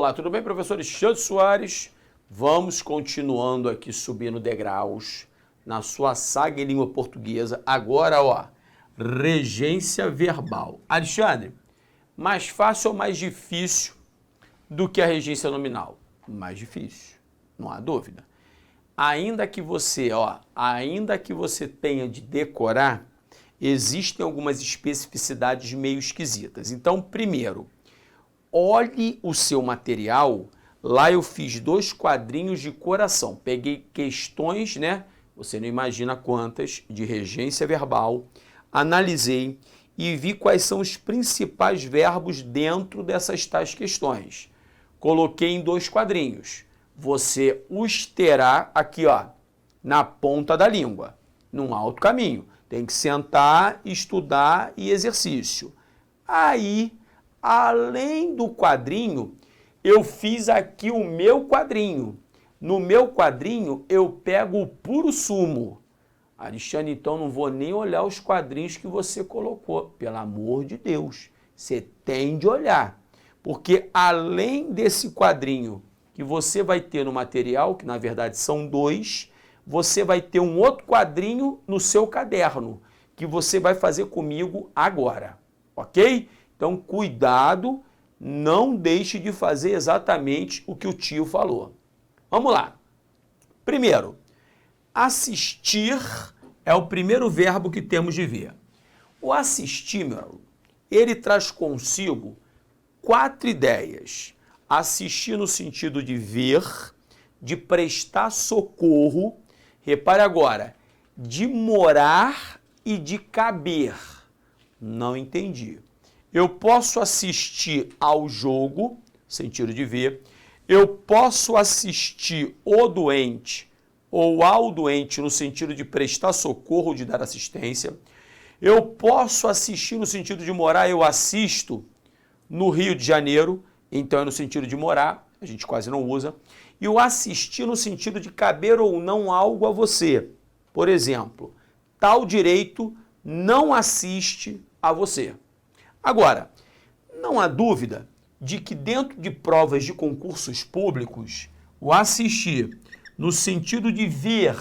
Olá, tudo bem, professor Alexandre Soares? Vamos continuando aqui subindo degraus na sua saga em língua portuguesa. Agora, ó, regência verbal. Alexandre, mais fácil ou mais difícil do que a regência nominal? Mais difícil, não há dúvida. Ainda que você tenha de decorar, existem algumas especificidades meio esquisitas. Então, primeiro, olhe o seu material. Lá eu fiz 2 quadrinhos de coração. Peguei questões, né? Você não imagina quantas, de regência verbal. Analisei e vi quais são os principais verbos dentro dessas tais questões. Coloquei em 2 quadrinhos. Você os terá aqui, ó, na ponta da língua, num alto caminho. Tem que sentar, estudar e exercício. Aí, além do quadrinho, eu fiz aqui o meu quadrinho. No meu quadrinho, eu pego o puro sumo. Alexandre, então não vou nem olhar os quadrinhos que você colocou. Pelo amor de Deus, você tem de olhar. Porque além desse quadrinho que você vai ter no material, que na verdade são 2, você vai ter um outro quadrinho no seu caderno, que você vai fazer comigo agora, ok? Então, cuidado, não deixe de fazer exatamente o que o tio falou. Vamos lá. Primeiro, assistir é o primeiro verbo que temos de ver. O assistir, meu amigo, ele traz consigo 4 ideias. Assistir no sentido de ver, de prestar socorro, repare agora, de morar e de caber. Não entendi. Eu posso assistir ao jogo, sentido de ver. Eu posso assistir o doente ou ao doente no sentido de prestar socorro, de dar assistência. Eu posso assistir no sentido de morar, eu assisto no Rio de Janeiro, então é no sentido de morar, a gente quase não usa. E o assistir no sentido de caber ou não algo a você. Por exemplo, tal direito não assiste a você. Agora, não há dúvida de que dentro de provas de concursos públicos, o assistir no sentido de ver,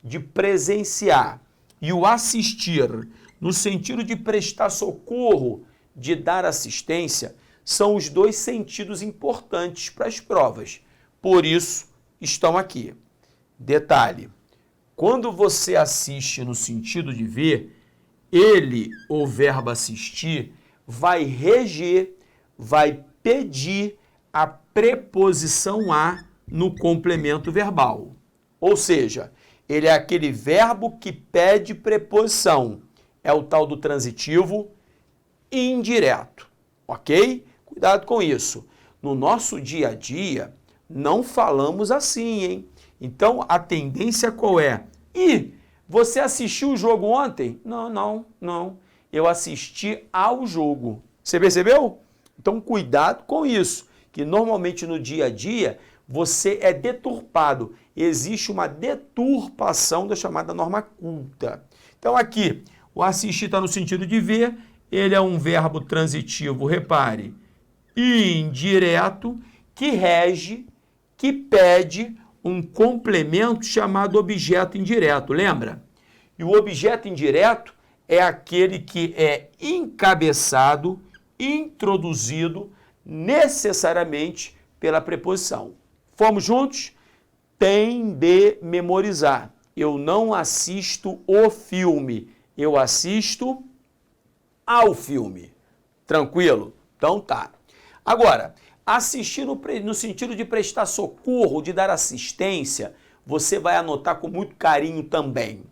de presenciar, e o assistir no sentido de prestar socorro, de dar assistência, são os 2 sentidos importantes para as provas. Por isso, estão aqui. Detalhe, quando você assiste no sentido de ver, ele, o verbo assistir, vai reger, vai pedir a preposição a no complemento verbal. Ou seja, ele é aquele verbo que pede preposição. É o tal do transitivo indireto, ok? Cuidado com isso. No nosso dia a dia, não falamos assim, hein? Então, a tendência qual é? Você assistiu o jogo ontem? Não. Eu assisti ao jogo. Você percebeu? Então, cuidado com isso, que normalmente no dia a dia você é deturpado. Existe uma deturpação da chamada norma culta. Então, aqui, o assistir está no sentido de ver, ele é um verbo transitivo, repare, indireto, que rege, que pede um complemento chamado objeto indireto, lembra? E o objeto indireto é aquele que é encabeçado, introduzido necessariamente pela preposição. Fomos juntos? Tem de memorizar. Eu não assisto o filme, eu assisto ao filme. Tranquilo? Então tá. Agora, assistir no sentido de prestar socorro, de dar assistência, você vai anotar com muito carinho também.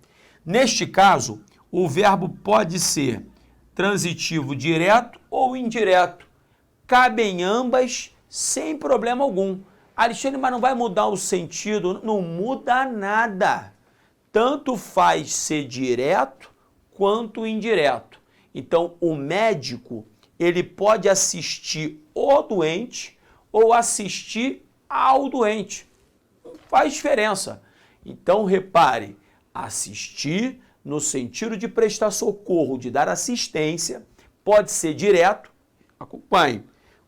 Neste caso, o verbo pode ser transitivo direto ou indireto. Cabem ambas sem problema algum. Alexandre, mas não vai mudar o sentido? Não muda nada. Tanto faz ser direto quanto indireto. Então, o médico, ele pode assistir o doente ou assistir ao doente. Não faz diferença. Então, repare, assistir no sentido de prestar socorro, de dar assistência, pode ser direto, acompanhe.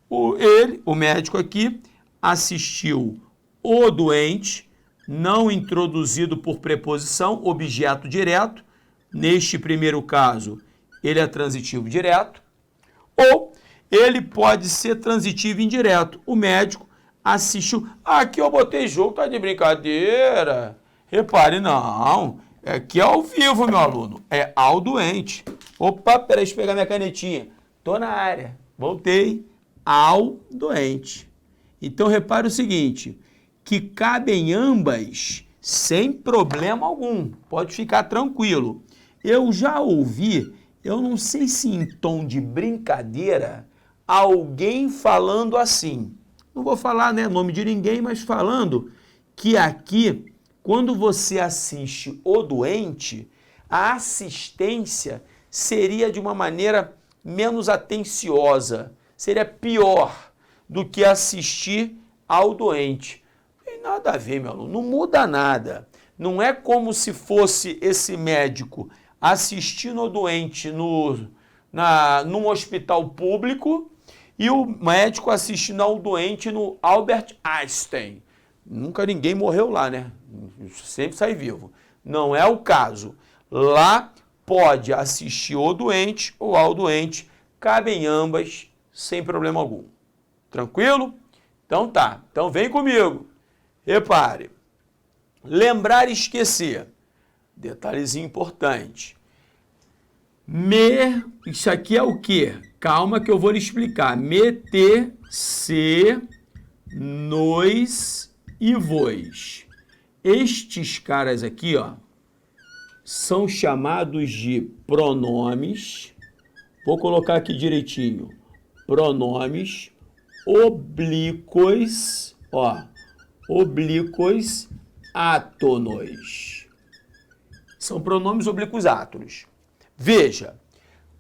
O médico aqui, assistiu o doente, não introduzido por preposição, objeto direto. Neste primeiro caso, ele é transitivo direto. Ou ele pode ser transitivo indireto. O médico assistiu. Aqui eu botei jogo, tá de brincadeira. Repare, não. Aqui é ao vivo, meu aluno. É ao doente. Opa, peraí, deixa eu pegar minha canetinha. Tô na área. Voltei. Ao doente. Então, repare o seguinte, que cabem ambas sem problema algum. Pode ficar tranquilo. Eu já ouvi, eu não sei se em tom de brincadeira, alguém falando assim. Não vou falar, né, nome de ninguém, mas falando que aqui, quando você assiste o doente, a assistência seria de uma maneira menos atenciosa, seria pior do que assistir ao doente. Não tem nada a ver, meu aluno, não muda nada. Não é como se fosse esse médico assistindo ao doente num hospital público e o médico assistindo ao doente no Albert Einstein. Nunca ninguém morreu lá, né? Sempre sai vivo. Não é o caso. Lá pode assistir o doente ou ao doente, cabem ambas sem problema algum. Tranquilo? Então tá. Então vem comigo. Repare. Lembrar e esquecer. Detalhezinho importante. Isso aqui é o quê? Calma que eu vou lhe explicar. Meter, se, nos e vos. Estes caras aqui, ó, são chamados de pronomes. Vou colocar aqui direitinho. Pronomes oblíquos, ó, oblíquos átonos. São pronomes oblíquos átonos. Veja,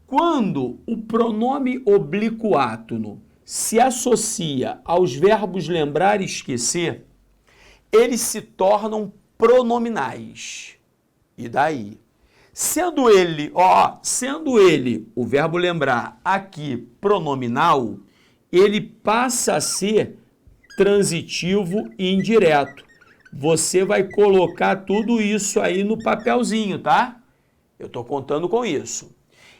quando o pronome oblíquo átono se associa aos verbos lembrar e esquecer, eles se tornam pronominais. E daí? Sendo ele, o verbo lembrar aqui pronominal, ele passa a ser transitivo e indireto. Você vai colocar tudo isso aí no papelzinho, tá? Eu estou contando com isso.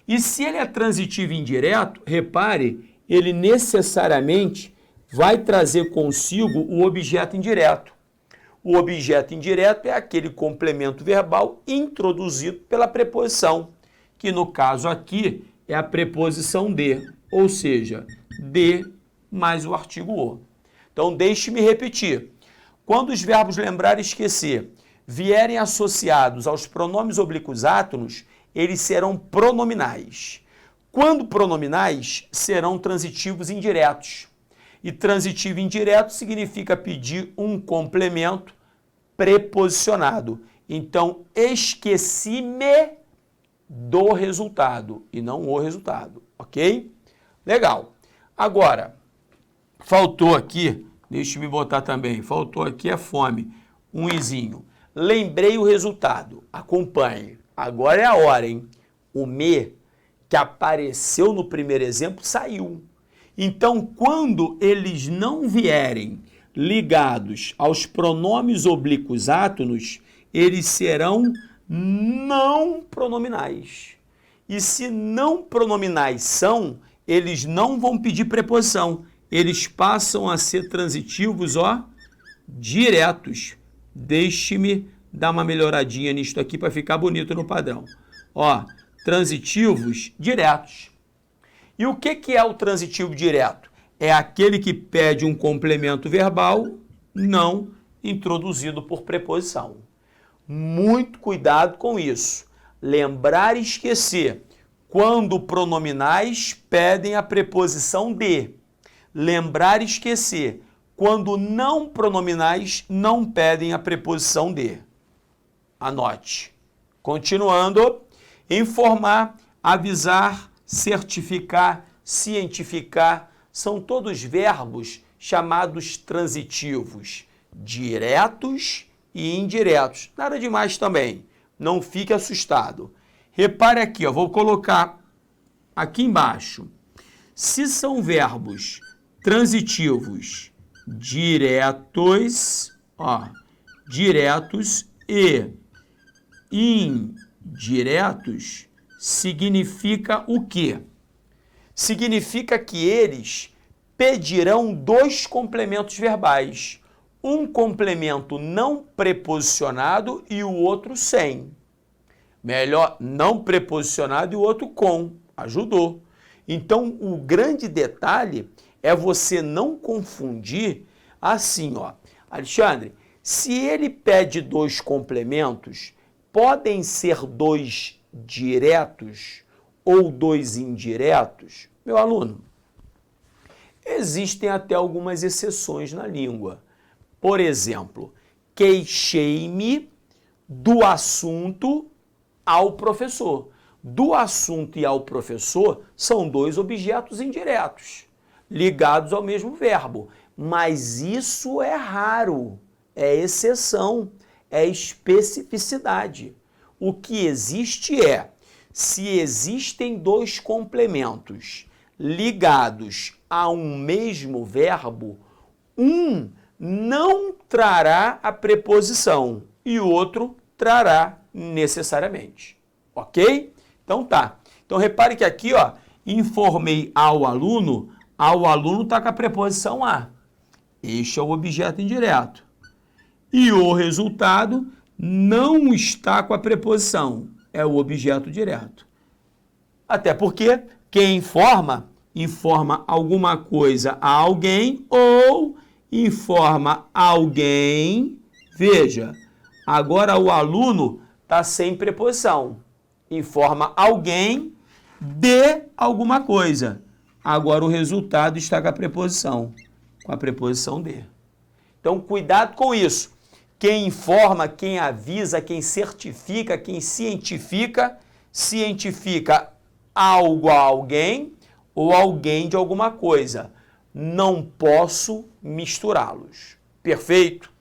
E se ele é transitivo e indireto, repare, ele necessariamente vai trazer consigo o objeto indireto. O objeto indireto é aquele complemento verbal introduzido pela preposição, que no caso aqui é a preposição de, ou seja, de mais o artigo o. Então, deixe-me repetir. Quando os verbos lembrar e esquecer vierem associados aos pronomes oblíquos átonos, eles serão pronominais. Quando pronominais, serão transitivos indiretos. E transitivo indireto significa pedir um complemento preposicionado. Então, esqueci-me do resultado e não o resultado, ok? Legal. Agora, faltou aqui, deixa eu me botar também, faltou aqui a fome, um izinho. Lembrei o resultado, acompanhe. Agora é a hora, hein? O me, que apareceu no primeiro exemplo, saiu. Então, quando eles não vierem ligados aos pronomes oblíquos átonos, eles serão não pronominais. E se não pronominais são, eles não vão pedir preposição. Eles passam a ser transitivos, ó, diretos. Deixe-me dar uma melhoradinha nisto aqui para ficar bonito no padrão. Ó, transitivos diretos. E o que é o transitivo direto? É aquele que pede um complemento verbal não introduzido por preposição. Muito cuidado com isso. Lembrar e esquecer. Quando pronominais pedem a preposição de. Lembrar e esquecer. Quando não pronominais não pedem a preposição de. Anote. Continuando. Informar, avisar, certificar, cientificar, são todos verbos chamados transitivos, diretos e indiretos. Nada demais também, não fique assustado. Repare aqui, ó, vou colocar aqui embaixo. Se são verbos transitivos diretos, ó, diretos e indiretos significa o quê? Significa que eles pedirão dois complementos verbais. Um complemento não preposicionado e o outro sem. Melhor, não preposicionado e o outro com. Ajudou. Então, o grande detalhe é você não confundir assim, ó. Alexandre, se ele pede dois complementos, podem ser dois diretos ou dois indiretos? Meu aluno, existem até algumas exceções na língua. Por exemplo, queixei-me do assunto ao professor. Do assunto e ao professor são dois objetos indiretos, ligados ao mesmo verbo. Mas isso é raro, é exceção, é especificidade. O que existe é, se existem dois complementos ligados a um mesmo verbo, um não trará a preposição e o outro trará necessariamente. Ok? Então tá. Então repare que aqui, ó, informei ao aluno está com a preposição a. Este é o objeto indireto. E o resultado não está com a preposição, é o objeto direto. Até porque quem informa alguma coisa a alguém ou informa alguém. Veja, agora o aluno está sem preposição. Informa alguém de alguma coisa. Agora o resultado está com a preposição de. Então, cuidado com isso. Quem informa, quem avisa, quem certifica, quem cientifica algo a alguém ou alguém de alguma coisa. Não posso misturá-los. Perfeito?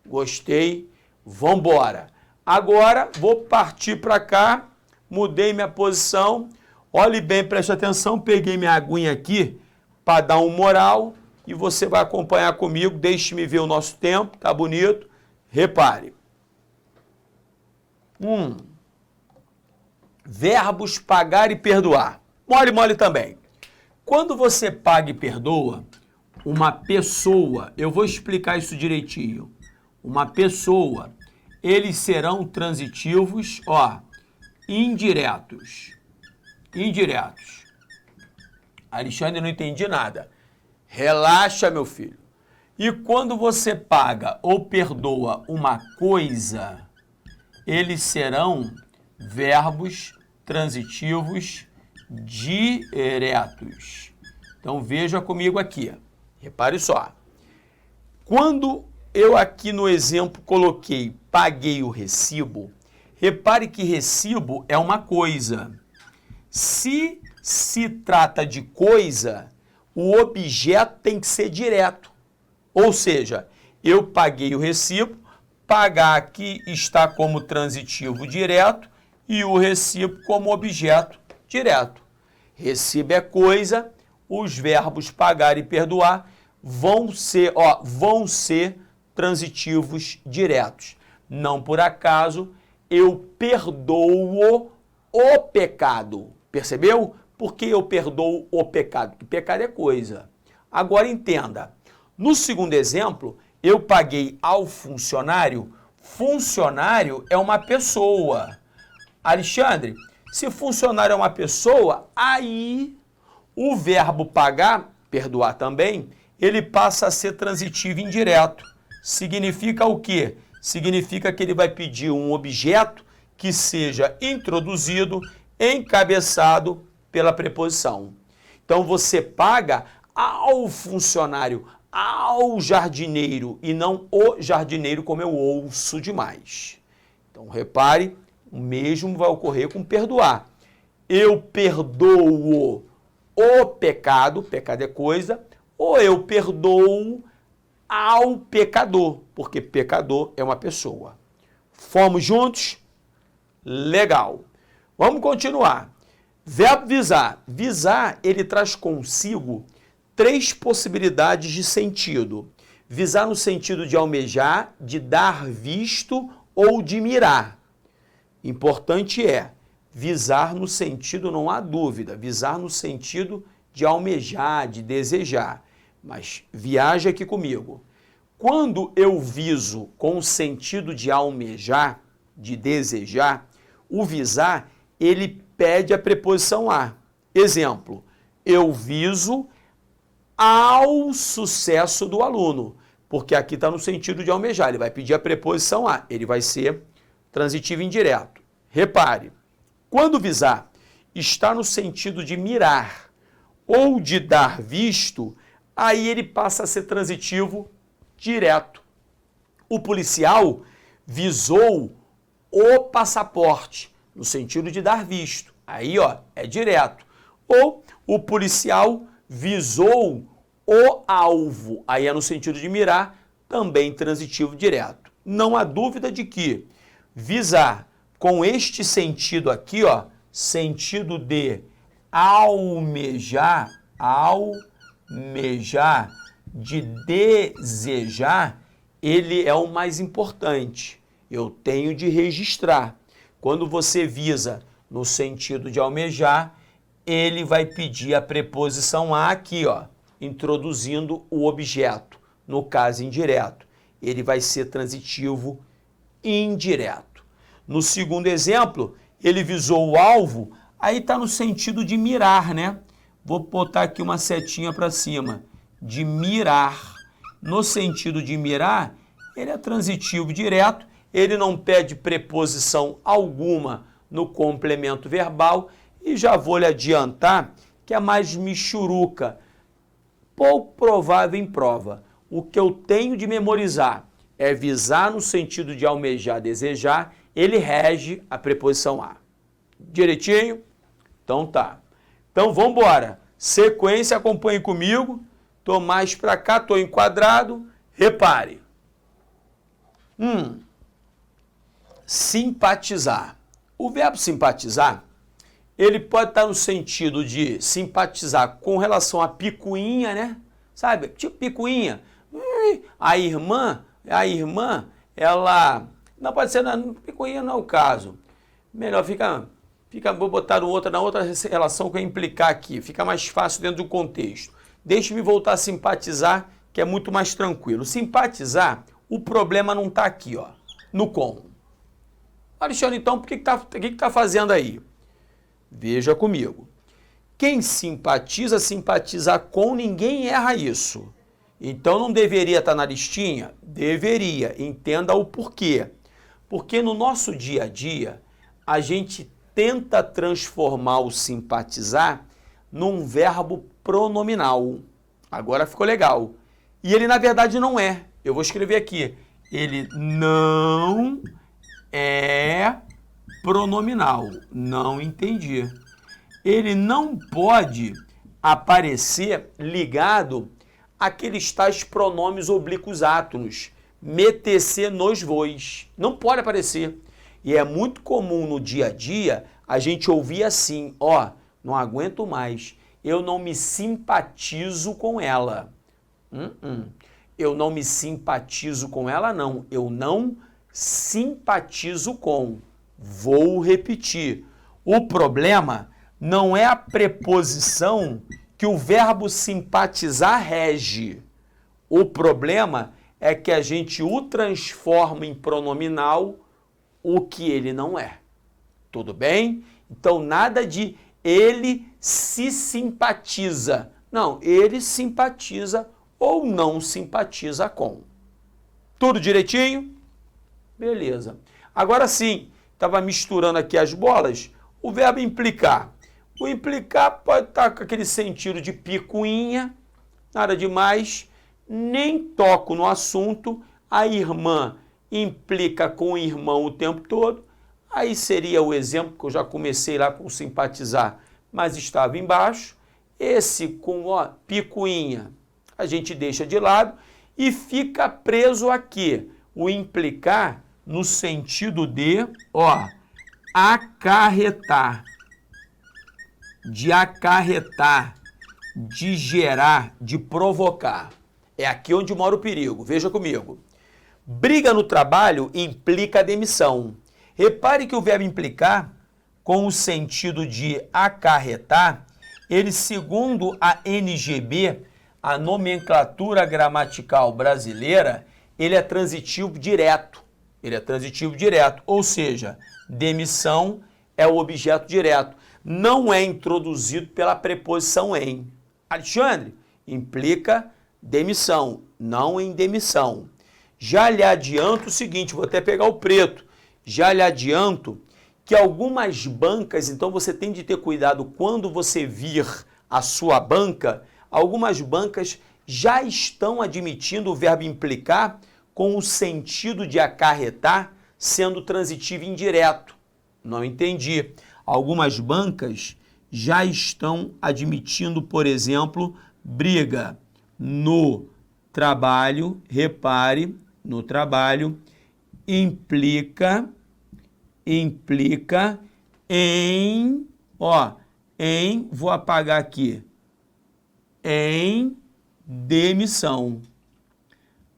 Gostei. Vamos embora. Agora, vou partir para cá. Mudei minha posição. Olhe bem, preste atenção. Peguei minha aguinha aqui para dar um moral. E você vai acompanhar comigo. Deixe-me ver o nosso tempo. Tá bonito? Repare. Verbos pagar e perdoar. Mole também. Quando você paga e perdoa, uma pessoa, eu vou explicar isso direitinho. Uma pessoa, eles serão transitivos, ó, indiretos. Indiretos. Alexandre, não entendi nada. Relaxa, meu filho. E quando você paga ou perdoa uma coisa, eles serão verbos transitivos diretos. Então veja comigo aqui. Repare só. Quando eu aqui no exemplo coloquei paguei o recibo, repare que recibo é uma coisa. Se se trata de coisa, o objeto tem que ser direto. Ou seja, eu paguei o recibo, pagar aqui está como transitivo direto e o recibo como objeto direto. Recibo é coisa, os verbos pagar e perdoar vão ser transitivos diretos. Não por acaso eu perdoo o pecado. Percebeu? Por que eu perdoo o pecado? Porque pecado é coisa. Agora entenda. No segundo exemplo, eu paguei ao funcionário. Funcionário é uma pessoa. Alexandre, se funcionário é uma pessoa, aí o verbo pagar, perdoar também, ele passa a ser transitivo indireto. Significa o quê? Significa que ele vai pedir um objeto que seja introduzido, encabeçado pela preposição. Então você paga ao funcionário, ao jardineiro e não o jardineiro, como eu ouço demais. Então repare, o mesmo vai ocorrer com perdoar. Eu perdoo o pecado, pecado é coisa, ou eu perdoo ao pecador, porque pecador é uma pessoa. Fomos juntos? Legal. Vamos continuar. Verbo visar. Visar, ele traz consigo três possibilidades de sentido. Visar no sentido de almejar, de dar visto ou de mirar. Importante é visar no sentido, não há dúvida, visar no sentido de almejar, de desejar. Mas viaja aqui comigo. Quando eu viso com o sentido de almejar, de desejar, o visar, ele pede a preposição a. Exemplo, eu viso ao sucesso do aluno, porque aqui está no sentido de almejar, ele vai pedir a preposição a, ele vai ser transitivo indireto. Repare, quando visar está no sentido de mirar ou de dar visto, aí ele passa a ser transitivo direto. O policial visou o passaporte, no sentido de dar visto. Aí, ó, é direto. Ou o policial visou o alvo, aí é no sentido de mirar, também transitivo direto. Não há dúvida de que visar com este sentido aqui, ó, sentido de almejar, de desejar, ele é o mais importante. Eu tenho de registrar. Quando você visa no sentido de almejar, ele vai pedir a preposição a aqui, ó, introduzindo o objeto, no caso indireto. Ele vai ser transitivo indireto. No segundo exemplo, ele visou o alvo, aí está no sentido de mirar, né? Vou botar aqui uma setinha para cima, de mirar. No sentido de mirar, ele é transitivo direto, ele não pede preposição alguma no complemento verbal, e já vou lhe adiantar que é mais michuruca, pouco provável em prova. O que eu tenho de memorizar é visar no sentido de almejar, desejar, ele rege a preposição a. Direitinho? Então tá. Então vamos embora. Sequência, acompanhe comigo. Tô mais para cá, tô enquadrado. Repare. Simpatizar. O verbo simpatizar, ele pode estar no sentido de simpatizar com relação à picuinha, né? Sabe? Tipo picuinha. A irmã, ela... Não pode ser, picuinha não é o caso. Melhor vou botar na outra relação que eu implicar aqui. Fica mais fácil dentro do contexto. Deixe-me voltar a simpatizar, que é muito mais tranquilo. Simpatizar, o problema não está aqui, ó, no com. Alexandre, então, o que está fazendo aí? Veja comigo. Quem simpatiza, simpatiza com, ninguém erra isso. Então não deveria estar na listinha? Deveria. Entenda o porquê. Porque no nosso dia a dia, a gente tenta transformar o simpatizar num verbo pronominal. Agora ficou legal. E ele, na verdade, não é. Eu vou escrever aqui. Ele não é pronominal. Não entendi. Ele não pode aparecer ligado àqueles tais pronomes oblíquos átonos. Metecer nos vois. Não pode aparecer. E é muito comum no dia a dia a gente ouvir assim, ó, não aguento mais, eu não me simpatizo com ela. Eu não me simpatizo com ela, não. Eu não simpatizo com. Vou repetir. O problema não é a preposição que o verbo simpatizar rege. O problema é que a gente o transforma em pronominal, o que ele não é. Tudo bem? Então, nada de ele se simpatiza. Não, ele simpatiza ou não simpatiza com. Tudo direitinho? Beleza. Agora sim, estava misturando aqui as bolas, o verbo implicar. O implicar pode estar com aquele sentido de picuinha, nada demais, nem toco no assunto, a irmã implica com o irmão o tempo todo, aí seria o exemplo que eu já comecei lá com simpatizar, mas estava embaixo, esse com picuinha a gente deixa de lado e fica preso aqui, o implicar no sentido de, acarretar, de gerar, de provocar. É aqui onde mora o perigo. Veja comigo. Briga no trabalho implica demissão. Repare que o verbo implicar, com o sentido de acarretar, ele, segundo a NGB, a nomenclatura gramatical brasileira, ele é transitivo direto. Ele é transitivo direto, ou seja, demissão é o objeto direto. Não é introduzido pela preposição em. Alexandre, implica demissão, não em demissão. Já lhe adianto o seguinte, vou até pegar o preto. Já lhe adianto que algumas bancas, então você tem de ter cuidado quando você vir a sua banca, algumas bancas já estão admitindo o verbo implicar com o sentido de acarretar, sendo transitivo indireto. Não entendi. Algumas bancas já estão admitindo, por exemplo, briga no trabalho, repare, no trabalho, implica em, vou apagar aqui, em demissão.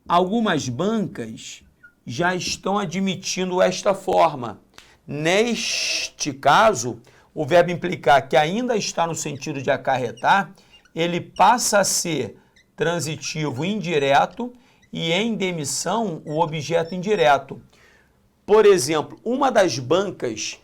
Algumas bancas já estão admitindo esta forma. Neste caso, o verbo implicar, que ainda está no sentido de acarretar, ele passa a ser transitivo indireto e em demissão o objeto indireto. Por exemplo, uma das bancas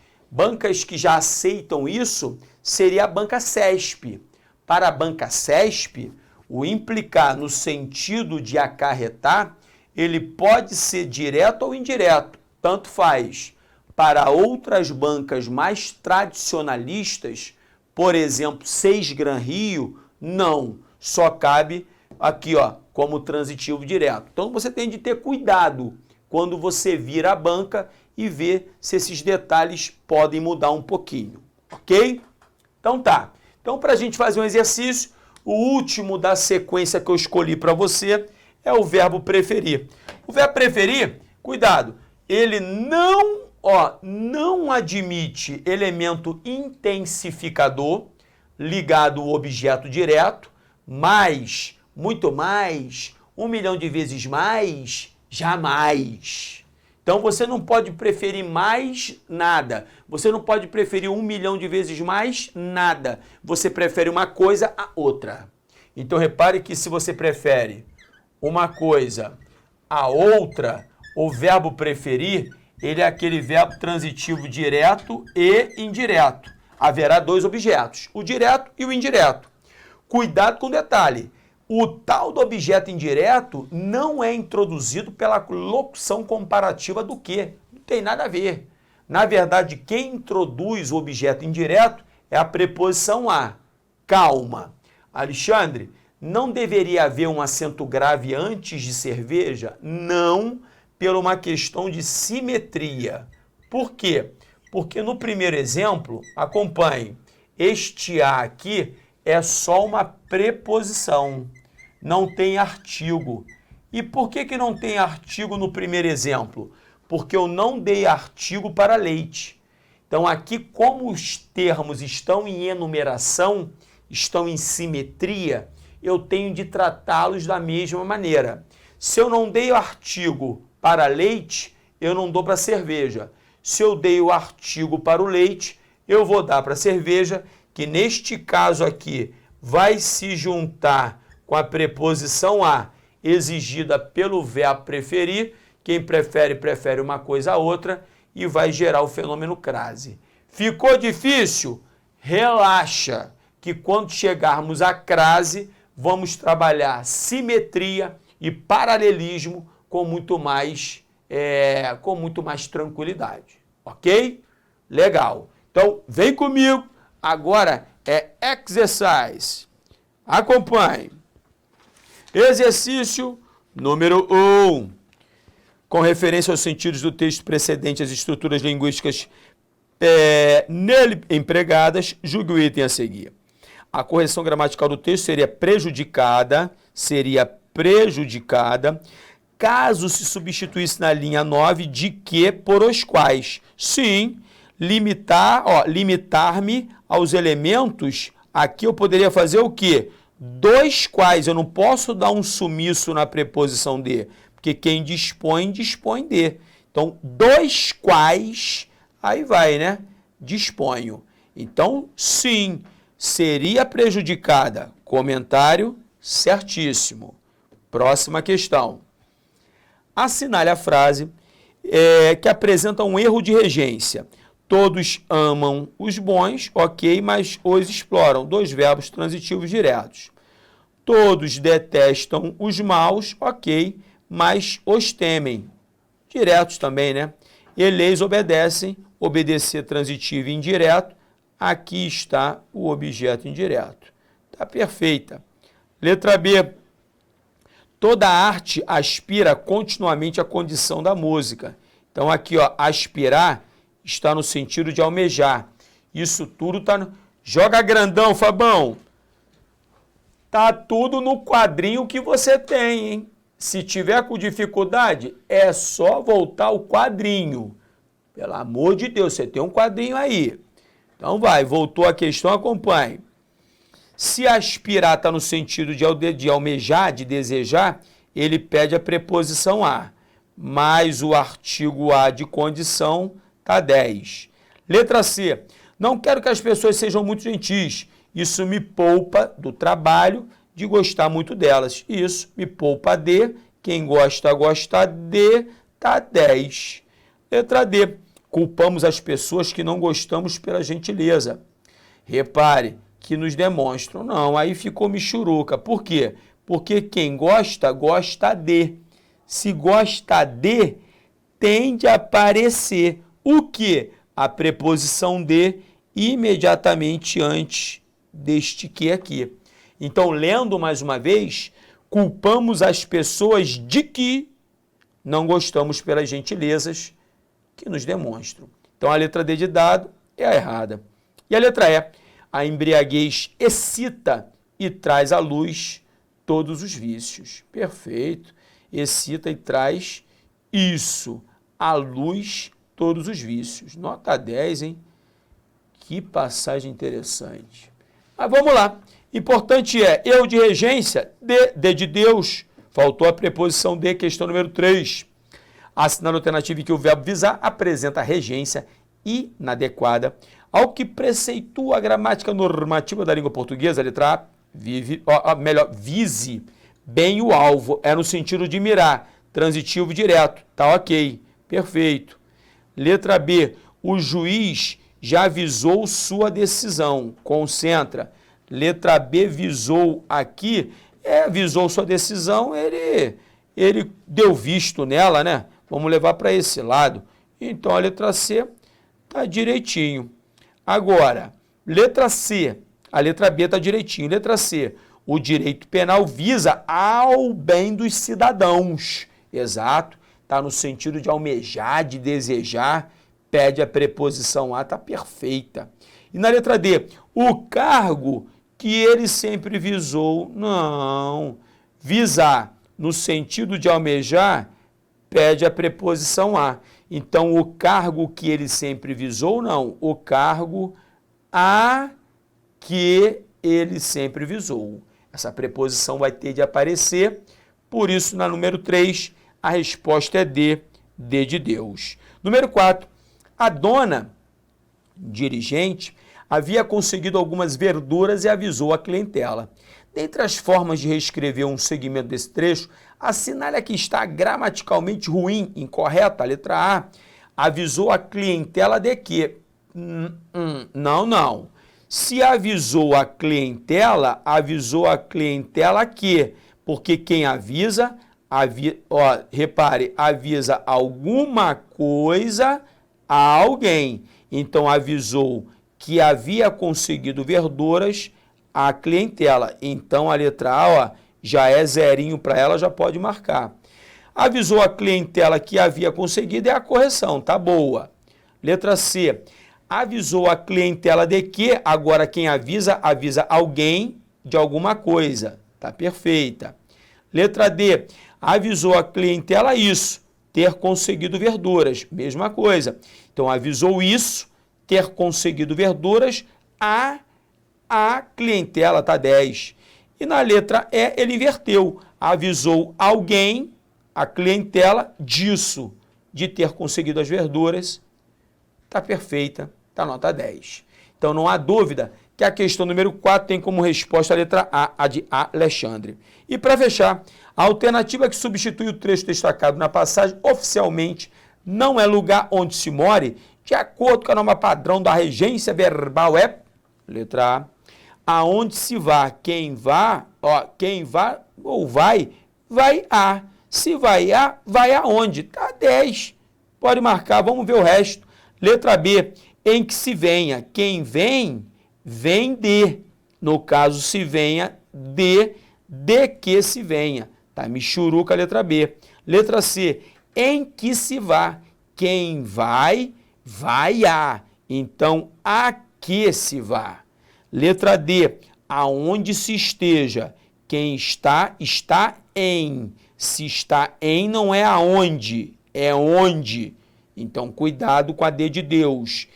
que já aceitam isso, seria a banca CESP. Para a banca CESP, o implicar no sentido de acarretar, ele pode ser direto ou indireto, tanto faz. Para outras bancas mais tradicionalistas, por exemplo, Seisgran Rio, não, só cabe aqui, como transitivo direto. Então você tem de ter cuidado quando você vir a banca e ver se esses detalhes podem mudar um pouquinho, ok? Então tá. Então para a gente fazer um exercício, o último da sequência que eu escolhi para você é o verbo preferir. O verbo preferir, cuidado, ele não admite elemento intensificador ligado ao objeto direto, mais, muito mais, 1 milhão de vezes mais, jamais. Então você não pode preferir mais nada. Você não pode preferir 1 milhão de vezes mais nada. Você prefere uma coisa a outra. Então repare que se você prefere uma coisa a outra, o verbo preferir, ele é aquele verbo transitivo direto e indireto. Haverá dois objetos, o direto e o indireto. Cuidado com o detalhe. O tal do objeto indireto não é introduzido pela locução comparativa do que. Não tem nada a ver. Na verdade, quem introduz o objeto indireto é a preposição a. Calma. Alexandre, não deveria haver um acento grave antes de cerveja? Não, por uma questão de simetria. Por quê? Porque no primeiro exemplo, acompanhe, este a aqui é só uma preposição, não tem artigo. E por que não tem artigo no primeiro exemplo? Porque eu não dei artigo para leite. Então aqui, como os termos estão em enumeração, estão em simetria, eu tenho de tratá-los da mesma maneira. Se eu não dei o artigo para leite, eu não dou para cerveja. Se eu dei o artigo para o leite, eu vou dar para a cerveja, que neste caso aqui vai se juntar com a preposição a, exigida pelo verbo preferir. Quem prefere, prefere uma coisa a outra e vai gerar o fenômeno crase. Ficou difícil? Relaxa, que quando chegarmos à crase, vamos trabalhar simetria e paralelismo com muito mais tranquilidade. Ok? Legal. Então, vem comigo. Agora é exercise. Acompanhe. Exercício número 1. Com referência aos sentidos do texto precedente, as estruturas linguísticas nele empregadas, julgue o item a seguir. A correção gramatical do texto seria prejudicada, caso se substituísse na linha 9 de que por os quais. Sim, limitar-me aos elementos, aqui eu poderia fazer o quê? dos quais, eu não posso dar um sumiço na preposição de, porque quem dispõe, dispõe de. Então, dos quais, aí vai, né? Disponho. Então, sim, seria prejudicada. Comentário certíssimo. Próxima questão. Assinale a frase que apresenta um erro de regência. Todos amam os bons, ok, mas os exploram. Dois verbos transitivos diretos. Todos detestam os maus, ok, mas os temem. Diretos também, né? Eles obedecem, obedecer transitivo e indireto. Aqui está o objeto indireto. Tá perfeita. Letra B. Toda arte aspira continuamente à condição da música. Então aqui, ó, aspirar está no sentido de almejar. Isso tudo está no... Joga grandão, Fabão. Tá tudo no quadrinho que você tem, hein? Se tiver com dificuldade, é só voltar ao quadrinho. Pelo amor de Deus, você tem um quadrinho aí. Então vai, voltou a questão, acompanhe. Se aspirar está no sentido de almejar, de desejar, ele pede a preposição a. Mais o artigo a de condição está 10. Letra C. Não quero que as pessoas sejam muito gentis. Isso me poupa do trabalho de gostar muito delas. Isso me poupa de. Quem gosta, gosta de. Tá 10. Letra D. Culpamos as pessoas que não gostamos pela gentileza. Repare que nos demonstram. Não, aí ficou michuruca. Por quê? Porque quem gosta, gosta de. Se gosta de, tende a aparecer o quê? A preposição de imediatamente antes deste que aqui. Então, lendo mais uma vez, culpamos as pessoas de que não gostamos pelas gentilezas que nos demonstram. Então, a letra D de dado é a errada. E a letra E, a embriaguez excita e traz à luz todos os vícios. Perfeito. Excita e traz isso, à luz todos os vícios. Nota 10, hein? Que passagem interessante. Mas vamos lá. Importante é, erro de regência, de Deus. Faltou a preposição de, questão número 3. Assinale a alternativa em que o verbo visar apresenta regência inadequada ao que preceitua a gramática normativa da língua portuguesa. Letra A, vise bem o alvo. É no sentido de mirar. Transitivo direto. Tá ok. Perfeito. Letra B. O juiz já visou sua decisão. Concentra. Letra B, visou aqui. Visou sua decisão, ele deu visto nela, né? Vamos levar para esse lado. Então, a letra C está direitinho. Agora, letra C. A letra B está direitinho. Letra C. O direito penal visa ao bem dos cidadãos. Exato. Está no sentido de almejar, de desejar. Pede a preposição a, está perfeita. E na letra D, o cargo que ele sempre visou, não. Visar, no sentido de almejar, pede a preposição a. Então, o cargo que ele sempre visou, não. O cargo a que ele sempre visou. Essa preposição vai ter de aparecer. Por isso, na número 3, a resposta é D de Deus. Número 4, a dona dirigente havia conseguido algumas verduras e avisou a clientela. Dentre as formas de reescrever um segmento desse trecho, assinale a que está gramaticalmente ruim, incorreta, a letra A. Avisou a clientela de quê? Não. Se avisou a clientela que? Porque quem avisa, repare, avisa alguma coisa a alguém. Então, avisou que havia conseguido verduras à clientela. Então, a letra A, já é zerinho para ela, já pode marcar. Avisou a clientela que havia conseguido, é a correção, tá boa. Letra C. Avisou a clientela de que, agora quem avisa, avisa alguém de alguma coisa. Tá perfeita. Letra D. Avisou a clientela isso, ter conseguido verduras. Mesma coisa. Então, avisou isso, ter conseguido verduras, a clientela, tá 10. E na letra E, ele inverteu. Avisou alguém, a clientela, disso, de ter conseguido as verduras. Está perfeita, está nota 10. Então não há dúvida que a questão número 4 tem como resposta a letra A de Alexandre. E para fechar, a alternativa que substitui o trecho destacado na passagem oficialmente não é lugar onde se more, de acordo com a norma padrão da regência verbal é, letra A, aonde se vá, quem vá ou vai a. Se vai a, vai aonde? Tá 10. Pode marcar, vamos ver o resto. Letra B, em que se venha. Quem vem, vem de. No caso, se venha de que se venha. Tá, michuruca a letra B. Letra C, em que se vá. Quem vai, vai a. Então, a que se vá. Letra D, aonde se esteja. Quem está, está em. Se está em, não é aonde, é onde. Então, cuidado com a D de Deus.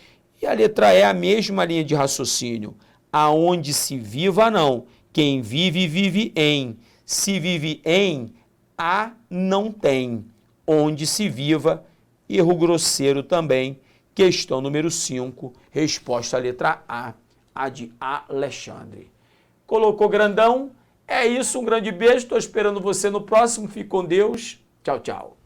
E a letra E é a mesma linha de raciocínio. Aonde se viva, não. Quem vive, vive em. Se vive em, a não tem. Onde se viva, erro grosseiro também. Questão número 5, resposta à letra A de Alexandre. Colocou grandão? É isso, um grande beijo. Estou esperando você no próximo. Fique com Deus. Tchau, tchau.